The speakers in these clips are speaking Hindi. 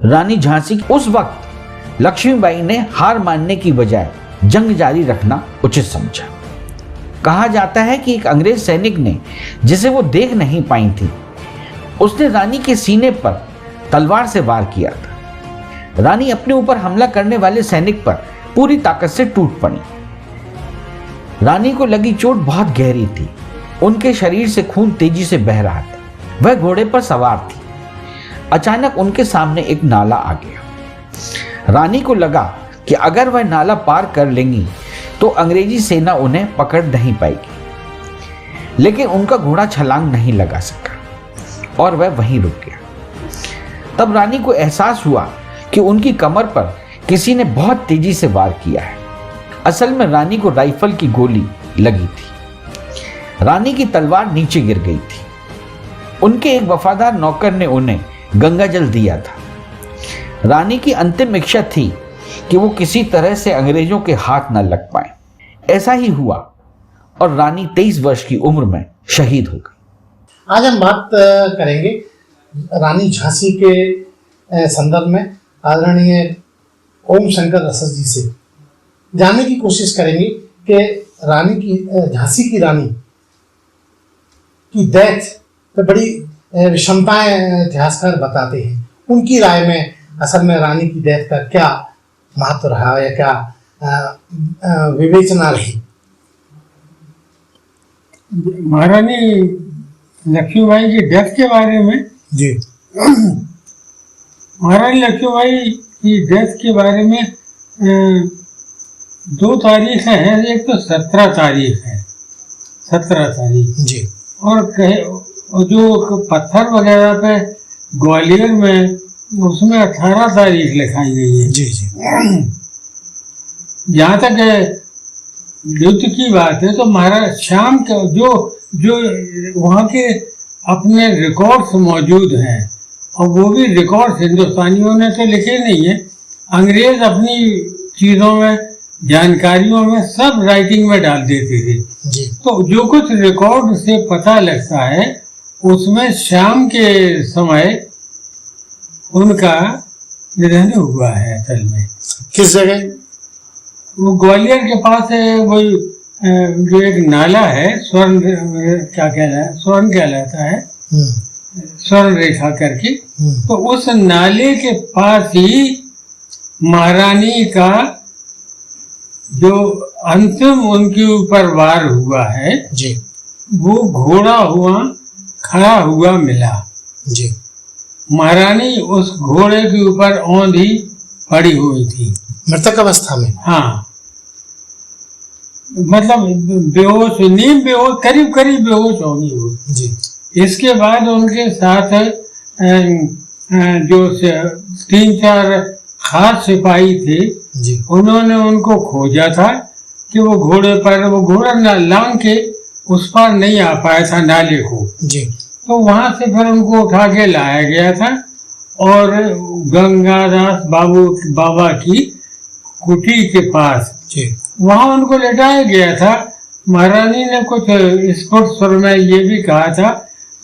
रानी झांसी उस वक्त लक्ष्मीबाई ने हार मानने की बजाय जंग जारी रखना उचित समझा। कहा जाता है कि एक अंग्रेज सैनिक ने, जिसे वो देख नहीं पाई थी, उसने रानी के सीने पर तलवार से वार किया था। रानी अपने ऊपर हमला करने वाले सैनिक पर पूरी ताकत से टूट पड़ी। रानी को लगी चोट बहुत गहरी थी। उनके शरीर से खून तेजी से बह रहा था। वह घोड़े पर सवार थी। अचानक उनके सामने एक नाला आ गया। रानी को लगा कि अगर वह नाला पार कर लेंगी तो अंग्रेजी सेना उन्हें पकड़ नहीं पाएगी, लेकिन उनका घोड़ा छलांग नहीं लगा सका और वह वहीं रुक गया। तब रानी को एहसास हुआ कि उनकी कमर पर किसी ने बहुत तेजी से वार किया है। असल में रानी को राइफल की गोली लगी थी। रानी की तलवार नीचे गिर गई थी। उनके एक वफादार नौकर ने उन्हें गंगा जल दिया था। रानी की अंतिम इच्छा थी कि वो किसी तरह से अंग्रेजों के हाथ न लग पाए। ऐसा ही हुआ और रानी 23 वर्ष की उम्र में शहीद हो गई। आज हम बात करेंगे रानी झांसी के संदर्भ में आदरणीय ओम शंकर रसस जी से। जानने की कोशिश करेंगे कि रानी की झांसी की रानी की डेथ पे बड़ी विषमताएं इतिहासकार बताते हैं। उनकी राय में असल में रानी की डेथ का क्या महत्व रहा या क्या विवेचना रही? महारानी लक्ष्मीबाई की डेथ के बारे में जी, महारानी लक्ष्मीबाई की डेथ के बारे में 2 तारीख हैं। एक तो 17 तारीख है, 17 तारीख जी, और जो पत्थर वगैरह पे ग्वालियर में उसमें 18 तारीख लिखाई गई है। जी जी। जहाँ तक युद्ध की बात है तो महाराज शाम के जो वहाँ के अपने रिकॉर्ड्स मौजूद हैं, और वो भी रिकॉर्ड्स हिंदुस्तानियों ने तो लिखे नहीं है, अंग्रेज अपनी चीज़ों में, जानकारियों में सब राइटिंग में डाल देते थे जी। तो जो कुछ रिकॉर्ड से पता लगता है उसमें शाम के समय उनका निधन हुआ है। असल में किस जगह? वो ग्वालियर के पास है। वही जो एक नाला है, स्वर्ण क्या कहलाता, स्वर्ण कहलाता है, स्वर्ण रेखा करके, तो उस नाले के पास ही महारानी का जो अंतिम उनके ऊपर वार हुआ है जी, वो घोड़ा खड़ा हुआ मिला जी। महारानी उस घोड़े के ऊपर औंधी पड़ी हुई थी, मृतक अवस्था में। हाँ, मतलब बेहोश, नींद बेहोश, करीब बेहोश होगी वो जी। इसके बाद उनके साथ जो 3-4 खास सिपाही थे जी, उन्होंने उनको खोजा था कि वो घोड़ा लांग के उस पार नहीं आ पाया था नाले को जी। तो वहां से फिर उनको उठा के लाया गया था और गंगादास बाबा की कुटी के पास जी, वहां उनको लेटाया गया था। महारानी ने कुछ स्फुट स्वर में ये भी कहा था,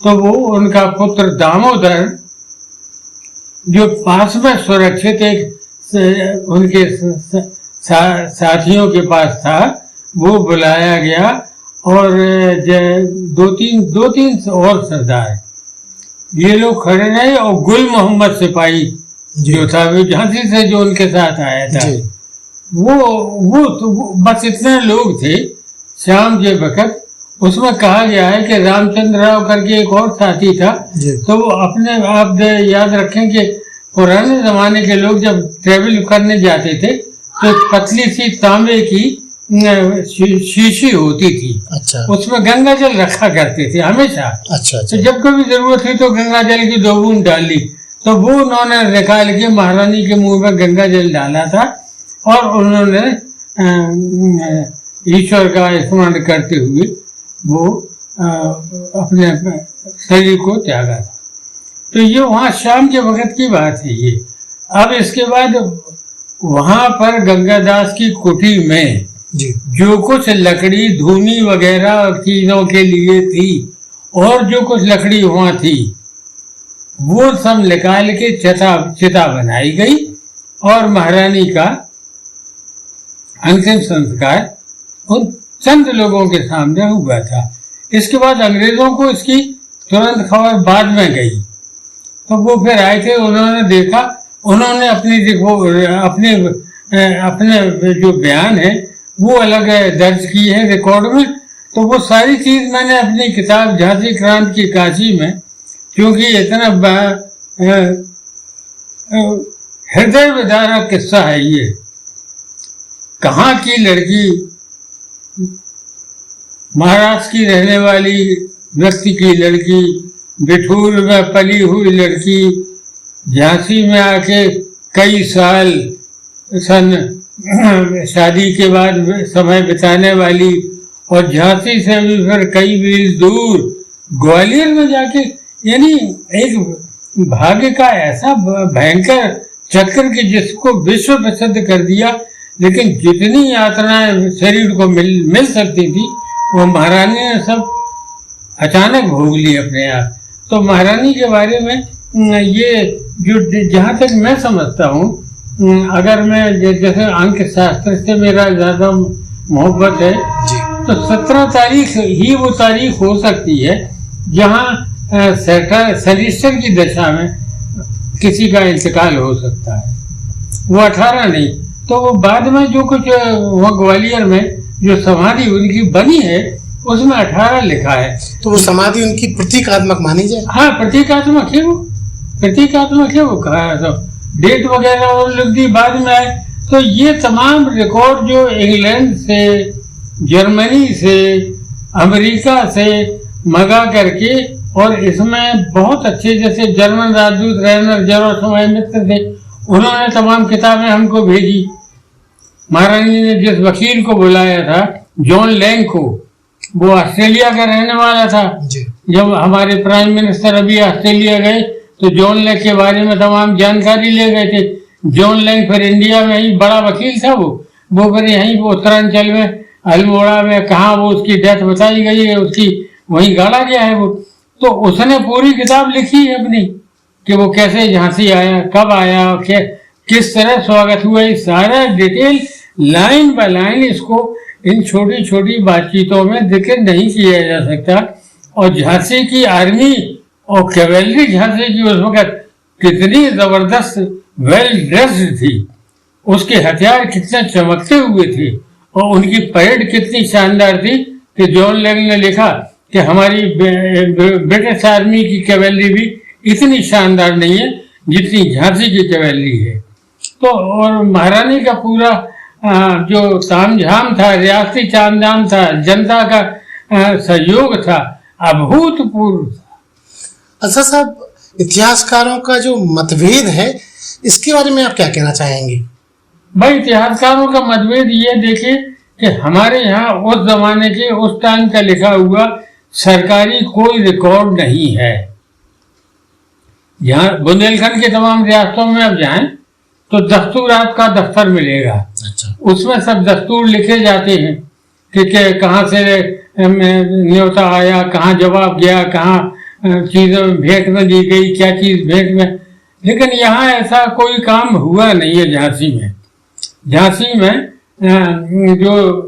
तो वो उनका पुत्र दामोदर जो पास में सुरक्षित एक उनके साथियों के पास था, वो बुलाया गया और 2-3 और सरदार ये लोग खड़े रहे और गुल मोहम्मद सिपाही जो था वो झांसी से जो उनके साथ आया था वो बस इतने लोग थे शाम के वक्त। उसमें कहा गया है कि रामचंद्र राव करके एक और साथी था, तो वो अपने आप याद रखें कि पुराने जमाने के लोग जब ट्रेवल करने जाते थे तो पतली सी तांबे की शीशी होती थी। अच्छा। उसमें गंगा जल रखा करते थे हमेशा। अच्छा। तो जब कभी जरूरत हुई तो गंगा जल की 2 बूंद डाली, तो वो उन्होंने निकाल के महारानी के मुंह में गंगा जल डाला था और उन्होंने ईश्वर का स्मरण करते हुए वो अपने शरीर को त्यागा था। तो ये वहाँ शाम के वक्त की बात है ये। अब इसके बाद वहाँ पर गंगादास की कुटी में जो कुछ लकड़ी धूनी वगैरह चीजों के लिए थी और जो कुछ लकड़ी वहाँ थी वो सब निकाल के चिता बनाई गई और महारानी का अंतिम संस्कार उन चंद लोगों के सामने हुआ था। इसके बाद अंग्रेजों को इसकी तुरंत खबर बाद में गई, तो वो फिर आए थे, उन्होंने देखा, उन्होंने अपने जो बयान है वो अलग दर्ज की है रिकॉर्ड में। तो वो सारी चीज मैंने अपनी किताब झांसी क्रांति की काशी में, क्योंकि इतना हृदय विदारक किस्सा है ये। कहाँ की लड़की, महाराष्ट्र की रहने वाली व्यक्ति की लड़की, बिठूर में पली हुई लड़की, झांसी में आके कई साल शादी के बाद समय बिताने वाली, और झांसी से भी फिर कई मील दूर ग्वालियर में जाके, यानी एक भाग्य का ऐसा भयंकर चक्र कि जिसको विश्व प्रसिद्ध कर दिया। लेकिन जितनी यातनाएं शरीर को मिल सकती थी वो महारानी ने सब अचानक भोग ली अपने आप। तो महारानी के बारे में ये जो जहाँ तक मैं समझता हूँ, अगर मैं जैसे अंक शास्त्र से मेरा ज़्यादा मोहब्बत है, तो 17 तारीख ही वो तारीख हो सकती है जहाँ सरिश्तर की दशा में किसी का इंतकाल हो सकता है। वो 18 नहीं, तो वो बाद में जो कुछ वहाँ ग्वालियर में जो समाधि उनकी बनी है उसमें 18 लिखा है। तो वो समाधि उनकी प्रतीकात्मक मानी जाए? हाँ, प्रतीकात्मक है वो, प्रतीकात्मक है वो। कहा है तो डेट वगैरह और लिख दी बाद में आए। तो ये तमाम रिकॉर्ड जो इंग्लैंड से, जर्मनी से, अमेरिका से मंगा करके, और इसमें बहुत अच्छे जैसे जर्मन राजदूत रेनर जरोसमय मित्र थे, उन्होंने तमाम किताबें हमको भेजी। महारानी ने जिस वकील को बुलाया था, जॉन लैंग को, वो ऑस्ट्रेलिया का रहने वाला था। जब हमारे प्राइम मिनिस्टर अभी ऑस्ट्रेलिया गए तो जॉन लैंग के बारे में तमाम जानकारी ले गए थे। जॉन लैंग फिर इंडिया में ही बड़ा वकील था, वो फिर यहीं उत्तरांचल में अल्मोड़ा में कहाँ वो उसकी डेथ बताई गई है, उसकी वहीं गाड़ा गया है वो। तो उसने पूरी किताब लिखी है अपनी कि वो कैसे झांसी आया, कब आया, किस तरह स्वागत हुआ, सारा डिटेल लाइन बाय लाइन इसको इन छोटी छोटी बातचीतों में जिक्र नहीं किया जा सकता। और झांसी की आर्मी और कैवेलरी झांसी की उस वक्त कितनी जबरदस्त वेल ड्रेस्ड थी, उसके हथियार कितने चमकते हुए थे, और उनकी परेड कितनी शानदार थी कि जॉन लैंग ने लिखा कि हमारी ब्रिटिश आर्मी की कैवेलरी भी इतनी शानदार नहीं है जितनी झांसी की कैवेलरी है। तो और महारानी का पूरा जो तामझाम था, रियासती तामझाम था, जनता का सहयोग था, अभूतपूर्व था। अच्छा साहब, इतिहासकारों का जो मतभेद है इसके बारे में आप क्या कहना चाहेंगे? भाई, इतिहासकारों का मतभेद ये देखे कि हमारे यहाँ उस जमाने के उस टाइम का लिखा हुआ सरकारी कोई रिकॉर्ड नहीं है। यहाँ बुंदेलखंड के तमाम रियासतों में अब जाएं तो दस्तूरात का दफ्तर मिलेगा। अच्छा। उसमें सब दस्तूर लिखे जाते हैं कि कहाँ से न्योता आया, कहाँ जवाब गया, कहाँ चीज़ें भेंट में दी गई, क्या चीज़ भेंट में। लेकिन यहाँ ऐसा कोई काम हुआ नहीं है झांसी में। झांसी में जो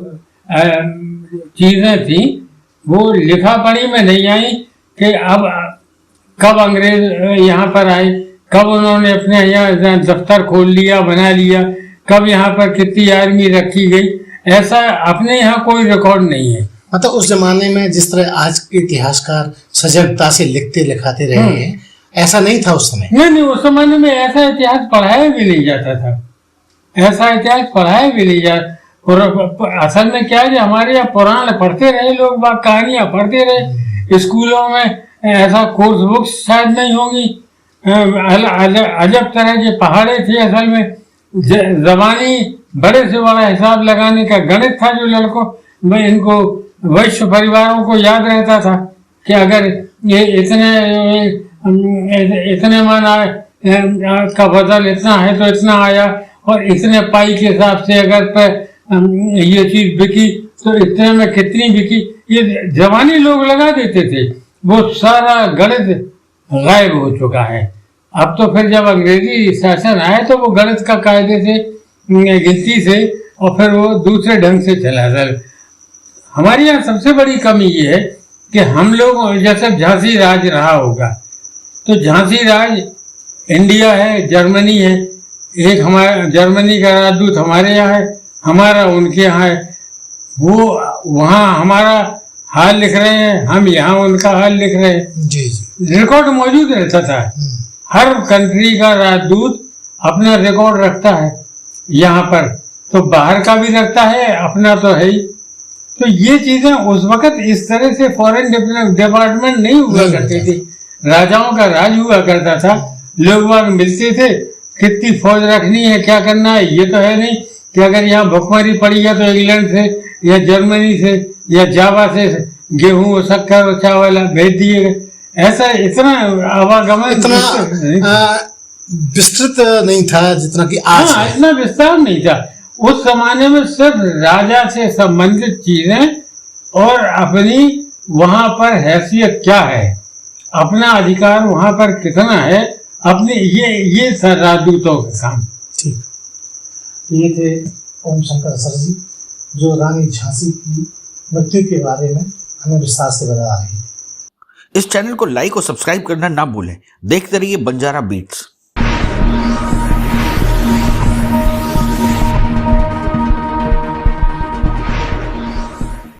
चीज़ें थी वो लिखा पढ़ी में नहीं आई कि अब कब अंग्रेज यहाँ पर आए, कब उन्होंने अपने यहाँ दफ्तर खोल लिया, बना लिया, कब यहाँ पर कितनी आर्मी रखी गई, ऐसा अपने यहाँ कोई रिकॉर्ड नहीं है। मतलब उस जमाने में जिस तरह आज के इतिहासकार सजगता से लिखते लिखाते रहे हैं, ऐसा नहीं था उस समय। नहीं, उस जमाने में ऐसा इतिहास पढ़ाया भी नहीं जाता था, ऐसा इतिहास पढ़ाया भी नहीं जाता। असल में क्या है, हमारे यहाँ पुराण पढ़ते रहे लोग, बात कहानियां पढ़ते रहे। स्कूलों में ऐसा कोर्स बुक्स शायद नहीं होंगी। अजब तरह के पहाड़े थे असल में। जबानी बड़े से बड़ा हिसाब लगाने का गणित था जो लड़कों में, इनको वैश्य परिवारों को याद रहता था कि अगर ये इतने मन का वजन इतना है तो इतना आया, और इतने पाई के हिसाब से अगर ये चीज बिकी तो इतने में कितनी बिकी, ये जवानी लोग लगा देते थे। वो सारा गणित गायब हो चुका है। अब तो फिर जब अंग्रेजी शासन आया तो वो गणित का कायदे से, गिनती से, और फिर वो दूसरे ढंग से चला। सर हमारे यहाँ सबसे बड़ी कमी ये है कि हम लोग, जैसे झांसी राज रहा होगा, तो झांसी राज इंडिया है, जर्मनी है, एक हमारा जर्मनी का राजदूत हमारे यहाँ है, हमारा उनके यहाँ है। वो वहाँ हमारा हाल लिख रहे हैं, हम यहाँ उनका हाल लिख रहे हैं। जी जी। रिकॉर्ड मौजूद रहता था। हर कंट्री का राजदूत अपना रिकॉर्ड रखता है, यहाँ पर तो बाहर का भी रखता है, अपना तो है ही। तो ये चीजें उस वक्त इस तरह से फॉरेन डिपार्टमेंट नहीं हुआ करती थी। राजाओं का राज हुआ करता था, लोग वहाँ मिलते थे, कितनी फौज रखनी है, क्या करना है, ये तो है नहीं कि अगर यहाँ भुखमरी पड़ी है तो इंग्लैंड से या जर्मनी से या जावा से गेहूं, शक्कर, चावल भेज दिए गए। ऐसा इतना आवागमन इतना विस्तृत नहीं था जितना कि आज हाँ, है। इतना विस्तार नहीं था। उस जमाने में सिर्फ राजा से संबंधित चीजें और अपनी वहां पर हैसियत क्या है, अपना अधिकार वहां पर कितना है, अपने ये राजदूतों के काम। ठीक, ये थे ओम शंकर सर जी, जो रानी झांसी की मृत्यु के बारे में हमें विस्तार से बता रहे हैं। इस चैनल को लाइक और सब्सक्राइब करना ना भूलें। देखते रहिए बंजारा बीट्स।